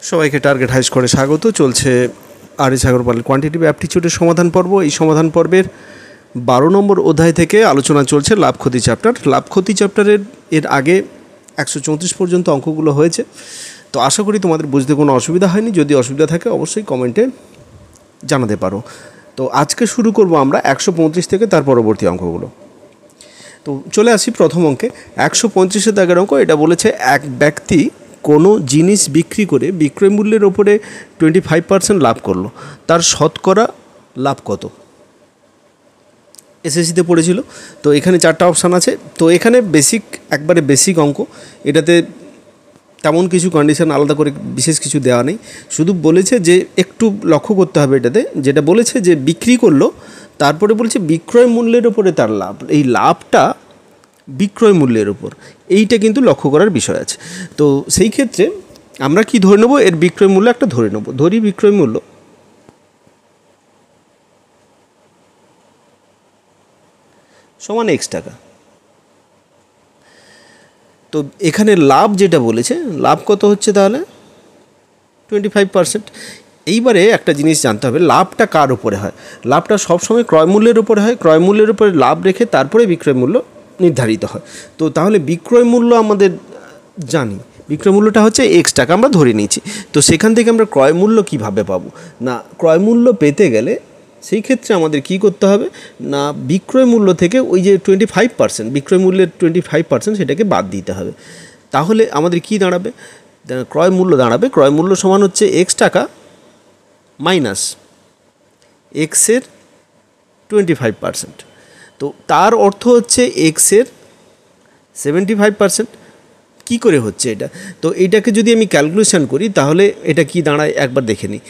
সবাইকে টার্গেট হাইস করে স্বাগত। চলছে আর.এস. আগরওয়াল কোয়ান্টিটিভ অ্যাপটিচিউডের সমাধান পর্ব। এই সমাধান পর্বের 12 নম্বর অধ্যায় থেকে আলোচনা চলছে লাভ ক্ষতি চ্যাপ্টার। লাভ ক্ষতি চ্যাপ্টারের এর আগে 134 পর্যন্ত অঙ্কগুলো হয়েছে। তো আশা করি তোমাদের বুঝতে কোনো অসুবিধা হয়নি। যদি অসুবিধা থাকে অবশ্যই কমেন্টে জানাতে পারো। তো আজকে শুরু করব আমরা 135 থেকে তার পরবর্তী অঙ্কগুলো। তো চলে আসি প্রথম অঙ্কে। 135-এর দাগের অঙ্ক। এটা বলেছে এক ব্যক্তি কোনো জিনিস বিক্রি করে বিক্রয় মূল্যের ওপরে 25% লাভ করলো, তার শতকরা লাভ কত? এসএসসিতে পড়েছিল। তো এখানে 4টা অপশান আছে। তো এখানে একবারে বেসিক অঙ্ক, এটাতে তেমন কিছু কন্ডিশন আলাদা করে বিশেষ কিছু দেওয়া নেই। শুধু বলেছে যে একটু লক্ষ্য করতে হবে এটাতে, যেটা বলেছে যে বিক্রি করলো, তারপরে বলেছে বিক্রয় মূল্যের ওপরে তার লাভ। এই লাভটা বিক্রয় মূল্যের ওপর, এইটা কিন্তু লক্ষ্য করার বিষয় আছে। তো সেই ক্ষেত্রে আমরা কি ধরে নেব, এর বিক্রয় মূল্য একটা ধরে নেব। ধরি বিক্রয় মূল্য সমান x টাকা। তো এখানে লাভ যেটা বলেছে, লাভ কত হচ্ছে তাহলে 25%। এইবারে একটা জিনিস জানতে হবে, লাভটা কার উপরে হয়? লাভটা সবসময় ক্রয় মূল্যের উপরে হয়। ক্রয় মূল্যের উপরে লাভ রেখে তারপরে বিক্রয় মূল্য নির্ধারিত হয়। তো তাহলে বিক্রয় মূল্য আমাদের জানি, বিক্রয় মূল্যটা হচ্ছে x টাকা আমরা ধরে নিয়েছি। তো সেখান থেকে আমরা ক্রয় মূল্য কীভাবে পাবো? না, ক্রয় মূল্য পেতে গেলে সেই ক্ষেত্রে আমাদের কি করতে হবে না, বিক্রয় মূল্য থেকে ওই যে 25%, বিক্রয় মূল্যের 25% সেটাকে বাদ দিতে হবে। তাহলে আমাদের কি দাঁড়াবে? ক্রয় মূল্য দাঁড়াবে, ক্রয় মূল্য সমান হচ্ছে x টাকা মাইনাস এক্সের 25%। তো তার অর্থ হচ্ছে এক্সের 75%। কী করে হচ্ছে এটা? তো এইটাকে যদি আমি ক্যালকুলেশন করি তাহলে এটা কি দাঁড়ায় একবার দেখে নিই।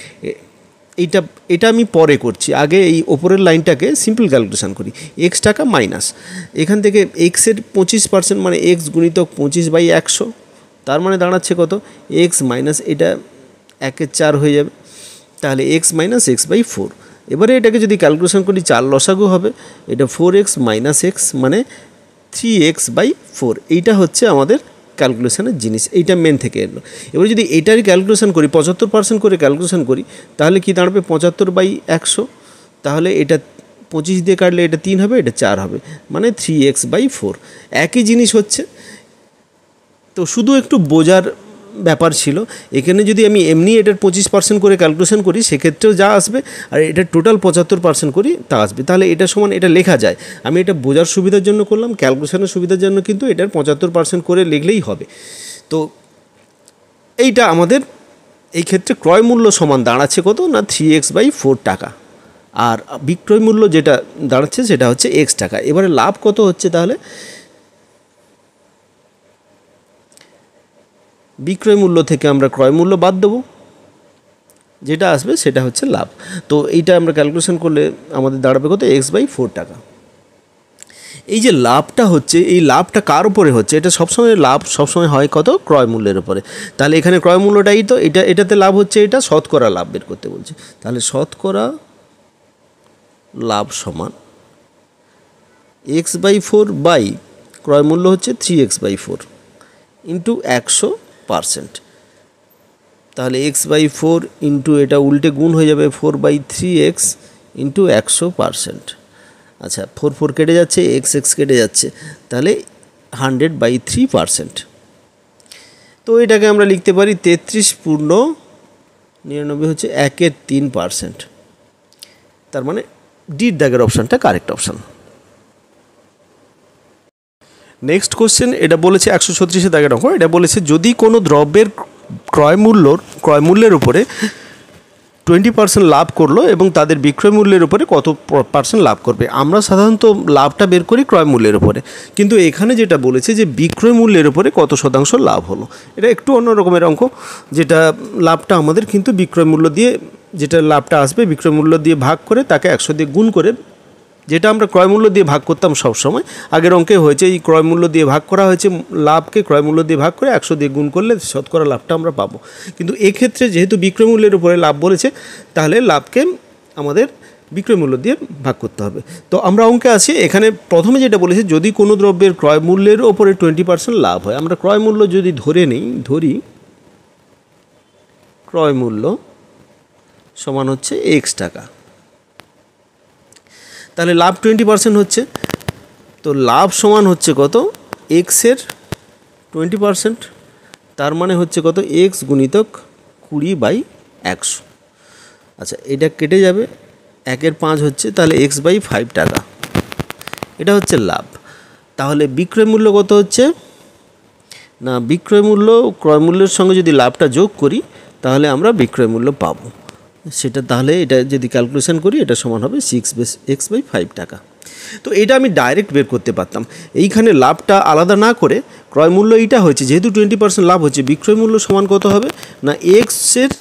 এটা আমি পরে করছি, আগে এই ওপরের লাইনটাকে সিম্পল ক্যালকুলেশন করি। এক্স টাকা মাইনাস এখান থেকে এক্সের 25% মানে এক্স গুণিতক 25/100, তার মানে দাঁড়াচ্ছে কত? এক্স মাইনাস এটা 1/4 হয়ে যাবে। তাহলে এক্স মাইনাস x/4। এবারে এটাকে যদি ক্যালকুলেশন করি 4 লসাগু হবে, এটা 4x মাইনাস এক্স মানে 3x/4। এইটা হচ্ছে আমাদের ক্যালকুলেশনের জিনিস, এইটা মেন থেকে এলো। এবার যদি এইটারই ক্যালকুলেশন করি 75% করে ক্যালকুলেশন করি তাহলে কি দাঁড়াবে 75/100। তাহলে এটা 25 দিয়ে কাটলে এটা 3 হবে, এটা 4 হবে, মানে 3x/4। একই জিনিস হচ্ছে। তো শুধু একটু বোঝার ব্যাপার ছিল। এখানে যদি আমি এমনি এটার 25% করে ক্যালকুলেশন করি সেক্ষেত্রেও যা আসবে, আর এটা টোটাল 75% করি তা আসবে। তাহলে এটা সমান এটা লেখা যায়। আমি এটা বোঝার সুবিধার জন্য করলাম, ক্যালকুলেশনের সুবিধার জন্য কিন্তু এটার 75% করে লিখলেই হবে। তো এইটা আমাদের এই ক্ষেত্রে ক্রয় মূল্য সমান দাঁড়াচ্ছে কত না 3x/4 টাকা, আর বিক্রয় মূল্য যেটা দাঁড়াচ্ছে সেটা হচ্ছে x টাকা। এবারে লাভ কত হচ্ছে? তাহলে বিক্রয় মূল্য থেকে আমরা ক্রয় মূল্য বাদ দেবো, যেটা আসবে সেটা হচ্ছে লাভ। তো এইটা আমরা ক্যালকুলেশন করলে আমাদের দাঁড়াবে কত? x/4 টাকা। এই যে লাভটা হচ্ছে, এই লাভটা কার উপরে হচ্ছে? এটা সবসময় লাভ সবসময় হয় কত? ক্রয় মূল্যের উপরে। তাহলে এখানে ক্রয় মূল্যটাই তো এটাতে লাভ হচ্ছে, এটা শতকরা লাভ বের করতে বলছে। তাহলে শতকরা লাভ সমান x/4 বাই ক্রয় মূল্য হচ্ছে 3x/4 ইন্টু 100%। তাহলে x/4 ইন্টু এটা উল্টে গুণ হয়ে যাবে 4/3x ইন্টু 100%। আচ্ছা, 4 কেটে যাচ্ছে, x কেটে যাচ্ছে, তাহলে 100/3%। তো এটাকে আমরা লিখতে পারি 33.99 হচ্ছে 1/3%। তার মানে ডির দাগের অপশানটা কারেক্ট অপশান। নেক্সট কোশ্চেন, এটা বলেছে 136-এর দাগের অঙ্ক। এটা বলেছে যদি কোনো দ্রব্যের ক্রয় মূল্যের উপরে 20% লাভ করলো এবং তাদের বিক্রয় মূল্যের উপরে কত % লাভ করবে। আমরা সাধারণত লাভটা বের করি ক্রয় মূল্যের উপরে, কিন্তু এখানে যেটা বলেছে যে বিক্রয় মূল্যের উপরে কত শতাংশ লাভ হলো। এটা একটু অন্য রকমের অঙ্ক, যেটা লাভটা আমাদের কিন্তু বিক্রয় মূল্য দিয়ে, যেটা লাভটা আসবে বিক্রয় মূল্য দিয়ে ভাগ করে তাকে 100 দিয়ে গুণ করে, যেটা আমরা ক্রয় মূল্য দিয়ে ভাগ করতাম সবসময়। আগের অঙ্কে হয়েছে এই ক্রয় মূল্য দিয়ে ভাগ করা হয়েছে, লাভকে ক্রয় মূল্য দিয়ে ভাগ করে 100 দিয়ে গুণ করলে শতকরা লাভটা আমরা পাবো। কিন্তু এক্ষেত্রে যেহেতু বিক্রয় মূল্যের উপরে লাভ বলেছে, তাহলে লাভকে আমাদের বিক্রয় মূল্য দিয়ে ভাগ করতে হবে। তো আমরা অঙ্কে আসি। এখানে প্রথমে যেটা বলেছে যদি কোনো দ্রব্যের ক্রয় মূল্যের ওপরে 20% লাভ হয়, আমরা ক্রয় মূল্য যদি ধরি ক্রয় মূল্য সমান হচ্ছে এক্স টাকা। তাহলে লাভ 20% হচ্ছে, তো লাভ সমান হচ্ছে কত, এক্সের 20%, তার মানে হচ্ছে কত, এক্স গুণিতক 20/100। আচ্ছা, এটা কেটে যাবে, 1/5 হচ্ছে, তাহলে x/5 টাকা, এটা হচ্ছে লাভ। তাহলে বিক্রয় মূল্য কত হচ্ছে না, বিক্রয় মূল্য ক্রয় মূল্যের সঙ্গে যদি লাভটা যোগ করি তাহলে আমরা বিক্রয় মূল্য পাবো সেটা। তাহলে এটা যদি ক্যালকুলেশন করি এটা সমান হবে 6x/5 টাকা। তো এটা আমি ডাইরেক্ট বের করতে পারতাম, এইখানে লাভটা আলাদা না করে ক্রয় মূল্য এইটা হচ্ছে, যেহেতু 20% লাভ হচ্ছে, বিক্রয় মূল্য সমান কত হবে না এক্সের,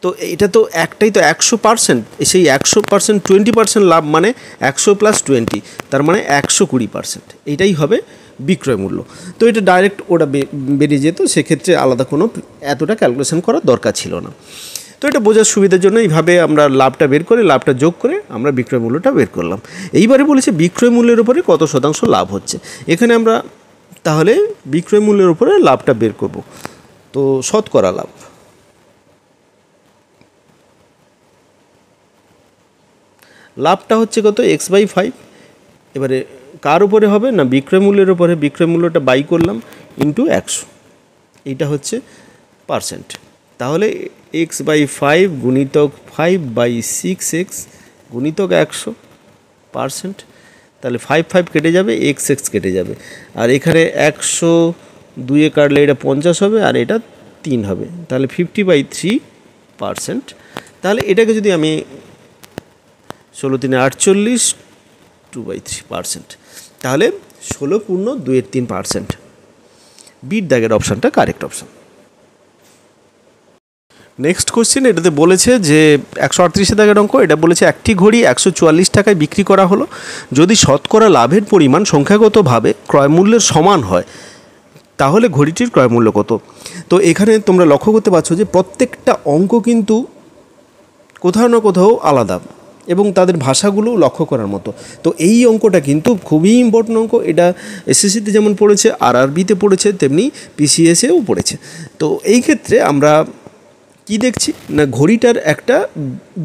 তো এটা তো একটাই তো 100%, সেই 100% 20% লাভ মানে 100 + 20, তার মানে 120%, এইটাই হবে বিক্রয় মূল্য। তো এটা ডাইরেক্ট ওটা বেরিয়ে যেত, সেক্ষেত্রে আলাদা কোনো এতটা ক্যালকুলেশন করার দরকার ছিল না। তো এটা বোঝার সুবিধার জন্য এইভাবে আমরা লাভটা বের করে, লাভটা যোগ করে আমরা বিক্রয় মূল্যটা বের করলাম। এইবারে বলেছে বিক্রয় মূল্যের উপরে কত শতাংশ লাভ হচ্ছে, এখানে আমরা তাহলে বিক্রয় মূল্যের উপরে লাভটা বের করব। তো শতকরা লাভ, লাভটা হচ্ছে কত, x/5, এবারে কার উপরে হবে না বিক্রয় মূল্যের উপরে, বিক্রয় মূল্যটা বাই করলাম ইন্টু 100, এইটা হচ্ছে পার্সেন্ট। তাহলে x/5 গুণিতক 5/6x গুণিতক 100%, তাহলে 5 কেটে যাবে, x কেটে যাবে, আর এখানে 100 2 কাটলে এটা 50 হবে, আর এটা 3 হবে, তাহলে 50/3%। তাহলে এটাকে যদি আমি 16×3 = 48, 2/3%, তাহলে 16.2-3%। বিট দাগের অপশানটা কারেক্ট অপশান। নেক্সট কোশ্চেন, এটাতে বলেছে যে 138 দাগের অঙ্ক, এটা বলেছে একটি ঘড়ি 144 টাকায় বিক্রি করা হলো, যদি শতকরা লাভের পরিমাণ সংখ্যাগতভাবে ক্রয় মূল্যের সমান হয় তাহলে ঘড়িটির ক্রয় মূল্য কত। তো এখানে তোমরা লক্ষ্য করতে পারছো যে প্রত্যেকটা অঙ্ক কিন্তু কোথাও না কোথাও আলাদা এবং তাদের ভাষাগুলো লক্ষ্য করার মতো। তো এই অঙ্কটা কিন্তু খুবই ইম্পর্টেন্ট অঙ্ক, এটা এসএসসিতে যেমন পড়েছে, আরআরবিতে পড়েছে, তেমনি পিসিএসেও পড়েছে। তো এই ক্ষেত্রে আমরা কি দেখছি না, ঘড়িটার একটা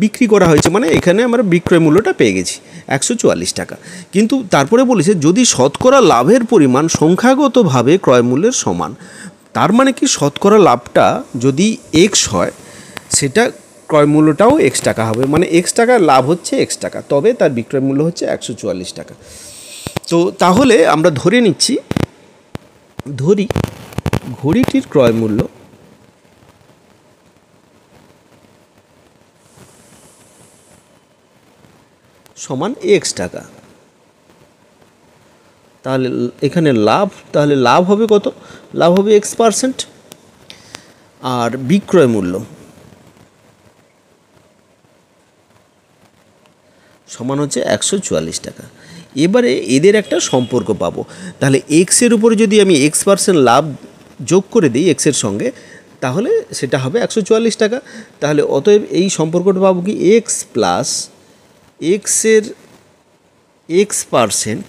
বিক্রি করা হয়েছে, মানে এখানে আমরা বিক্রয় মূল্যটা পেয়ে গেছি 144 টাকা, কিন্তু তারপরে বলেছে যদি শতকরা লাভের পরিমাণ সংখ্যাগতভাবে ক্রয় মূল্যের সমান, তার মানে কি শতকরা লাভটা যদি এক্স হয় সেটা ক্রয় মূল্যটাও এক্স টাকা হবে, মানে এক্স টাকা লাভ হচ্ছে এক্স টাকা, তবে তার বিক্রয় মূল্য হচ্ছে 144 টাকা। তো তাহলে আমরা ধরে নিচ্ছি, ধরি ঘড়িটির ক্রয় মূল্য সমান এক্স টাকা, তাহলে এখানে লাভ, তাহলে লাভ হবে কত, লাভ হবে x%, আর বিক্রয় মূল্য সমান হচ্ছে 144 টাকা। এবারে এদের একটা সম্পর্ক পাবো, তাহলে এক্সের উপরে যদি আমি x% লাভ যোগ করে দিই এক্সের সঙ্গে, তাহলে সেটা হবে 144 টাকা। তাহলে অতএব এই সম্পর্কটা পাবো কি, এক্স প্লাস এক্সের x%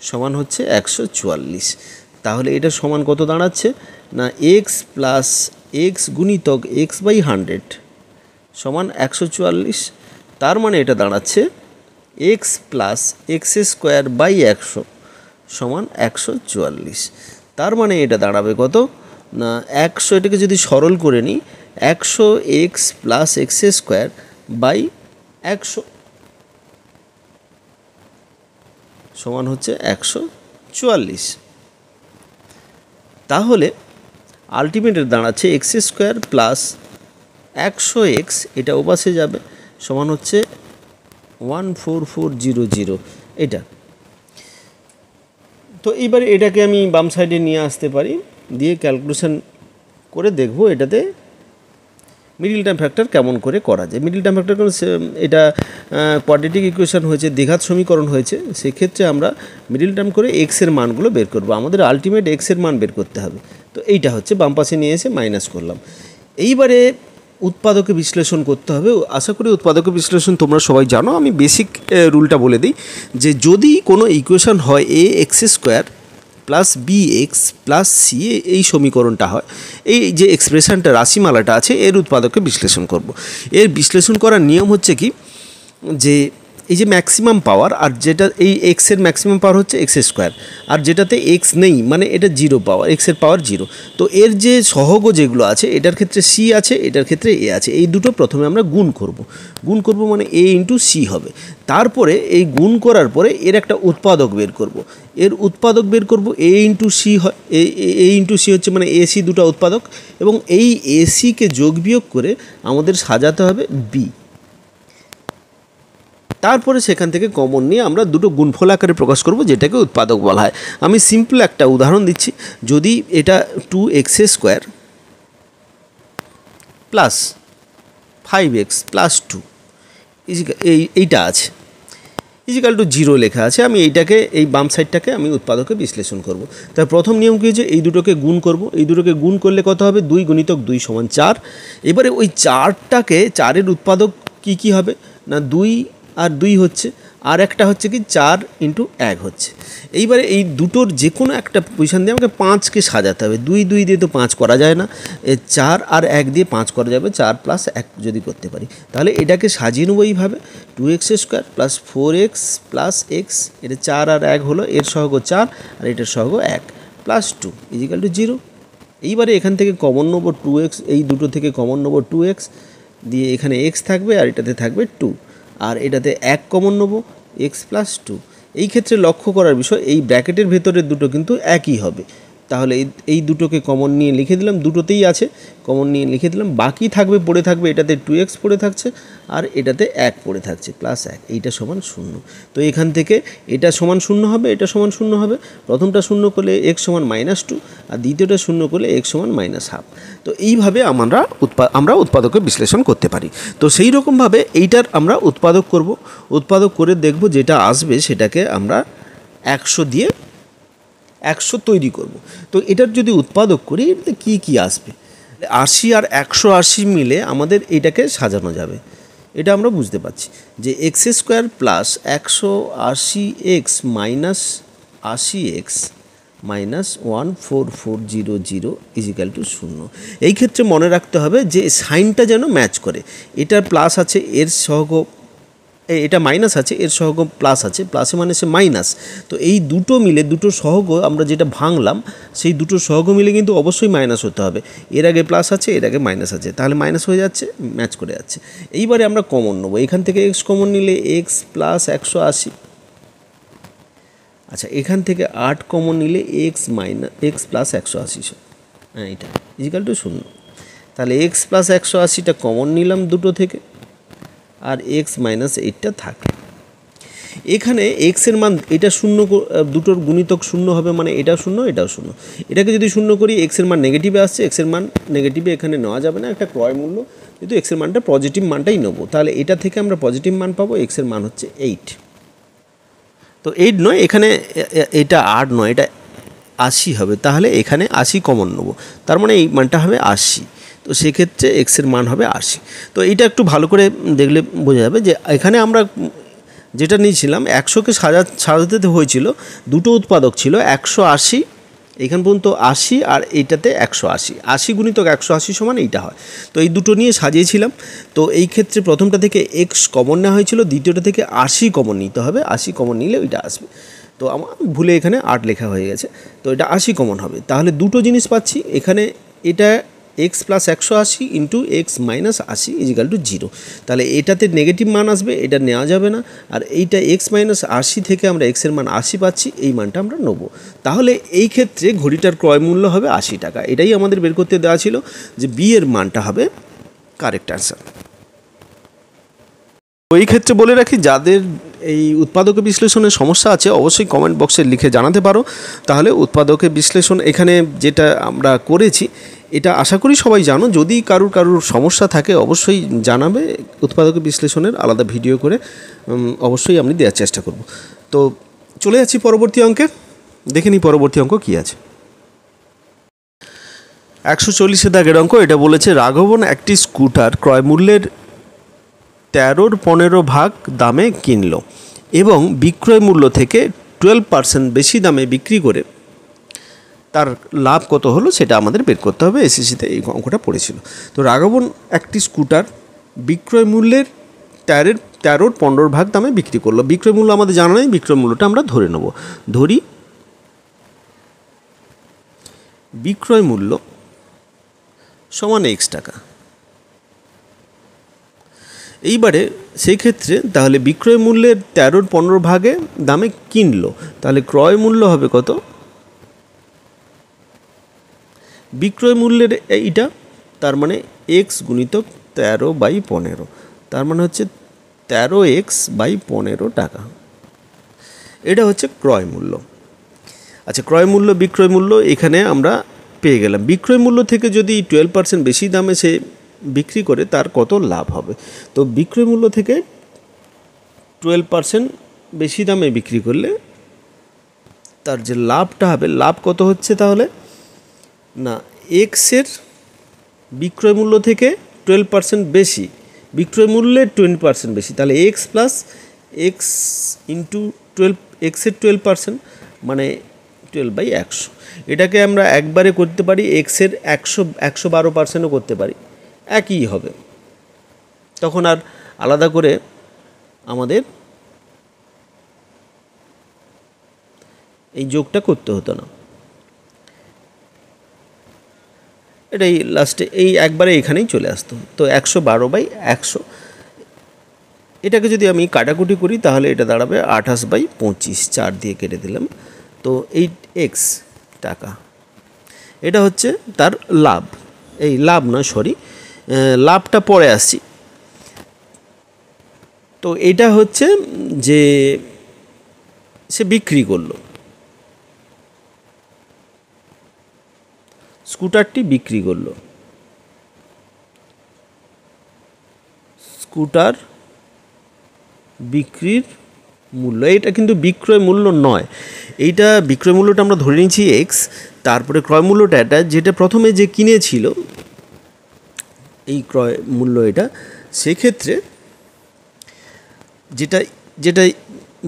সমান হচ্ছে 144। তাহলে এটা সমান কত দাঁড়াচ্ছে না, এক্স প্লাস এক্স গুণিতক x/100 সমান 144, তার মানে এটা দাঁড়াচ্ছে এক্স প্লাস x²/100 সমান 144, তার মানে এটা দাঁড়াবে কত না 100, এটাকে যদি সরল করে নিই 100x প্লাস x²/100 সমান হচ্ছে 144। তাহলে আলটিমেটের দাঁড়াচ্ছে x² প্লাস 100x, এটা ওপাশে যাবে, সমান হচ্ছে 14400, এটা। তো এইবারে এটাকে আমি বাম সাইডে নিয়ে আসতে পারি, দিয়ে ক্যালকুলেশন করে দেখব এটাতে মিডিল টার্ম ফ্যাক্টর কেমন করে করা যায়। মিডিল টার্ম ফ্যাক্টর এটা কোয়াড্রেটিক ইকুয়েশন হয়েছে, দ্বিঘাত সমীকরণ হয়েছে, সেক্ষেত্রে আমরা মিডিল টার্ম করে এক্সের মানগুলো বের করব, আমাদের আলটিমেট এক্সের মান বের করতে হবে। তো এইটা হচ্ছে বাম পাশে নিয়ে এসে মাইনাস করলাম। এইবারে উৎপাদকে বিশ্লেষণ করতে হবে, আশা করি উৎপাদকে বিশ্লেষণ তোমরা সবাই জানো, আমি বেসিক রুলটা বলে দিই যে যদি কোনো ইকুয়েশন হয় ax² plus b x plus c, এই সমীকরণটা হয়। এই যে এক্সপ্রেশনটা রাশিমালাটা আছে এর উৎপাদককে বিশ্লেষণ করব। এর বিশ্লেষণ করার নিয়ম হচ্ছে কি, যে এই যে ম্যাক্সিমাম পাওয়ার, আর যেটা এই এক্সের ম্যাক্সিমাম পাওয়ার হচ্ছে এক্স স্কোয়ার, আর যেটাতে এক্স নেই মানে এটা জিরো পাওয়ার, এক্সের পাওয়ার জিরো। তো এর যে সহগ যেগুলো আছে, এটার ক্ষেত্রে সি আছে, এটার ক্ষেত্রে এ আছে, এই দুটো প্রথমে আমরা গুণ করব মানে এ ইন্টু সি হবে। তারপরে এই গুণ করার পরে এর একটা উৎপাদক বের করব। এর উৎপাদক বের করব এ ইন্টু সি হয়, এ ইন্টু সি হচ্ছে মানে এসি দুটো উৎপাদক, এবং এই এসিকে যোগ বিয়োগ করে আমাদের সাজাতে হবে বি। তারপরে সেখান থেকে কমন নিয়ে আমরা দুটো গুণফল আকারে প্রকাশ করব, যেটাকে উৎপাদক বলা হয়। আমি সিম্পল একটা উদাহরণ দিচ্ছি। যদি এটা 2x² প্লাস 5x প্লাস 2 এইটা আছে, ইজিক্যাল টু 0 লেখা আছে, আমি এইটাকে, এই বাম সাইডটাকে আমি উৎপাদকে বিশ্লেষণ করব। তার প্রথম নিয়ম কী হচ্ছে, এই দুটোকে গুণ করব। এই দুটোকে গুণ করলে কত হবে, 2 গুণিতক 2 সমান 4। এবারে ওই 4টাকে, 4-এর উৎপাদক কি হবে না 2 আর 2 হচ্ছে, আর একটা হচ্ছে কি 4 ইন্টু 1 হচ্ছে। এইবারে এই দুটোর যে কোনো একটা পজিশান দিয়ে আমাকে 5কে সাজাতে হবে। 2 দিয়ে তো 5 করা যায় না, 4 আর 1 দিয়ে 5 করা যাবে, 4 প্লাস 1 যদি করতে পারি। তাহলে এটাকে সাজিয়ে নেবো এইভাবে, 2x² plus 4x plus x, এটা 4 আর 1 হলো, এর সহগ 4 আর এটার সহগ 1 প্লাস 2 ইজিক্যাল টু 0। এইবারে এখান থেকে কমন নেবো 2x, এই দুটো থেকে কমন নেবো 2x, দিয়ে এখানে x থাকবে আর এটাতে থাকবে 2, আর এটাতে 1 কমন নেবো, এক্স প্লাস 2। এই ক্ষেত্রে লক্ষ্য করার বিষয়, এই ব্র্যাকেটের ভেতরের দুটো কিন্তু একই হবে। তাহলে এই দুটোকে কমন নিয়ে লিখে দিলাম, দুটোতেই আছে, কমন নিয়ে লিখে দিলাম। বাকি থাকবে, পড়ে থাকবে, এটাতে 2x পড়ে থাকছে আর এটাতে 1 পড়ে থাকছে, প্লাস 1, এইটা সমান 0। তো এখান থেকে এটা সমান 0 হবে, এটা সমান 0 হবে। প্রথমটা 0 করলে x সমান -2, আর দ্বিতীয়টা 0 করলে x সমান -1/2। তো এইভাবে আমরা উৎপাদকের বিশ্লেষণ করতে পারি। তো সেই রকমভাবে এইটার আমরা উৎপাদক করব, উৎপাদক করে দেখব যেটা আসবে সেটাকে আমরা 100 দিয়ে 100 তৈরি করব। তো এটার যদি উৎপাদক করি, এটাতে কী আসবে, 80 আর 180 মিলে আমাদের এটাকে সাজানো যাবে। এটা আমরা বুঝতে পারছি যে x² plus 180x minus 80x minus 14400 equal to 0। এই ক্ষেত্রে মনে রাখতে হবে যে সাইনটা যেন ম্যাচ করে। এটার প্লাস আছে, এর সহগ, এটা মাইনাস আছে, এর সহগ প্লাস আছে, প্লাসে মানে সে মাইনাস। তো এই দুটো মিলে, দুটো সহগ আমরা যেটা ভাঙলাম, সেই দুটো সহগ মিলে কিন্তু অবশ্যই মাইনাস হতে হবে। এর আগে প্লাস আছে, এর আগে মাইনাস আছে, তাহলে মাইনাস হয়ে যাচ্ছে, ম্যাচ করে যাচ্ছে। এইবারে আমরা কমন নেবো, এখান থেকে এক্স কমন নিলে এক্স প্লাস 180। আচ্ছা, এখান থেকে 8 কমন নিলে এক্স প্লাস 180, হ্যাঁ এটা ইজিক্যাল টু 0। তাহলে এক্স প্লাস 180টা কমন নিলাম দুটো থেকে, আর x মাইনাস 8টা থাকে। এখানে এক্সের মান, এটা 0, দুটোর গুণিতক 0 হবে, মানে এটা 0 এটাও 0। এটাকে যদি 0 করি, এক্সের মান নেগেটিভে আসছে, এক্সের মান নেগেটিভে এখানে নেওয়া যাবে না, একটা ক্রয় মূল্য, কিন্তু এক্সের মানটা পজিটিভ মানটাই নেবো। তাহলে এটা থেকে আমরা পজিটিভ মান পাবো, এক্সের মান হচ্ছে 8। তো 8 নয়, এখানে এটা 8 নয়, এটা 80 হবে। তাহলে এখানে 80 কমন নেবো, তার মানে এই মানটা হবে 80। তো সেক্ষেত্রে এক্সের মান হবে 80। তো এইটা একটু ভালো করে দেখলে বোঝা যাবে যে এখানে আমরা যেটা নিয়েছিলাম 100কে সাজাতে হয়েছিল, দুটো উৎপাদক ছিল 180, এখান পর্যন্ত 80, আর এইটাতে 180, 80 গুণিতক 180 সমান এইটা হয়। তো এই দুটো নিয়ে সাজিয়েছিলাম। তো এই ক্ষেত্রে প্রথমটা থেকে এক্স কমন নেওয়া হয়েছিল, দ্বিতীয়টা থেকে 80 কমন নিতে হবে, 80 কমন নিলে ওইটা আসবে। তো আমার ভুলে এখানে 8 লেখা হয়ে গেছে, তো এটা 80 কমন হবে। তাহলে দুটো জিনিস পাচ্ছি এখানে, এটা x plus 180 into x minus 80 equal to 0। তাহলে এটাতে নেগেটিভ মান আসবে, এটা নেওয়া যাবে না, আর এইটা এক্স মাইনাস 80 থেকে আমরা এক্সের মান 80 পাচ্ছি, এই মানটা আমরা নেব। তাহলে এই ক্ষেত্রে ঘড়িটার ক্রয় মূল্য হবে 80 টাকা। এটাই আমাদের বের করতে দেওয়া ছিল, যে বি এর মানটা হবে কারেক্ট অ্যান্সার। ওই ক্ষেত্রে বলে রাখি, যাদের এই উৎপাদক বিশ্লেষণের সমস্যা আছে অবশ্যই কমেন্ট বক্সে লিখে জানাতে পারো। তাহলে উৎপাদকের বিশ্লেষণ এখানে যেটা আমরা করেছি, এটা আশা করি সবাই জানো। যদি কারুর সমস্যা থাকে অবশ্যই জানাবে, উৎপাদকের বিশ্লেষণের আলাদা ভিডিও করে অবশ্যই আমি দেওয়ার চেষ্টা করব। তো চলে যাচ্ছি পরবর্তী অঙ্কে, দেখে নিই পরবর্তী অঙ্ক কী আছে। 140 দাগের অঙ্ক। এটা বলেছে রাঘবন একটি স্কুটার ক্রয় মূল্যের 13-15 ভাগ দামে কিনল এবং বিক্রয় মূল্য থেকে 12% বেশি দামে বিক্রি করে তার লাভ কত হলো সেটা আমাদের বের করতে হবে। এসএসসিতে এই অঙ্কটা পড়েছিল। তো রাঘবন একটি স্কুটার বিক্রয় মূল্যের 13-র 15 ভাগ দামে বিক্রি করলো। বিক্রয় মূল্য আমাদের জানা নেই, বিক্রয় মূল্যটা আমরা ধরে নেব। ধরি বিক্রয় মূল্য সমান এক্স টাকা। এইবারে সেই ক্ষেত্রে তাহলে বিক্রয় মূল্যের 13-র 15 ভাগে দামে কিনলো, তাহলে ক্রয় মূল্য হবে কত? বিক্রয় মূল্যের এইটা, তার মানে এক্স গুণিতক 13/15, তার মানে হচ্ছে 13x/15 টাকা। এটা হচ্ছে ক্রয় মূল্য। আচ্ছা, ক্রয় মূল্য বিক্রয় মূল্য এখানে আমরা পেয়ে গেলাম। বিক্রয় মূল্য থেকে যদি 12% বেশি দামে সে বিক্রি করে তার কত লাভ হবে? তো বিক্রয় মূল্য থেকে 12% বেশি দামে বিক্রি করলে তার যে লাভটা হবে, লাভ কত হচ্ছে তাহলে? না, এক্সের বিক্রয় মূল্য থেকে 12% বেশি, বিক্রয় মূল্যের 20% বেশি, তাহলে এক্স প্লাস এক্স ইন্টু 12, এক্সের 12% মানে 12/100। এটাকে আমরা একবারে করতে পারি, এক্সের 112%ও করতে পারি, একই হবে। তখন আর আলাদা করে আমাদের এই যোগটা করতে হতো না। এটাই লাস্টে এই একবারে এখানেই চলে আসতো। তো 112/100, এটাকে যদি আমি কাটাকুটি করি তাহলে এটা দাঁড়াবে 28/25, 4 দিয়ে কেটে দিলাম। তো 8x টাকা, এটা হচ্ছে তার লাভ। এই লাভ নয়, সরি, লাভটা পরে আসছি। তো এটা হচ্ছে যে সে বিক্রি করলো, স্কুটারটি বিক্রি করলো, স্কুটার বিক্রির মূল্য, এটা কিন্তু বিক্রয় মূল্য নয়, এইটা বিক্রয় মূল্যটা আমরা ধরে নিয়েছি এক্স, তারপরে ক্রয় মূল্যটা এটা যেটা প্রথমে যে কিনেছিল এই ক্রয় মূল্য এটা, সেক্ষেত্রে যেটা যেটা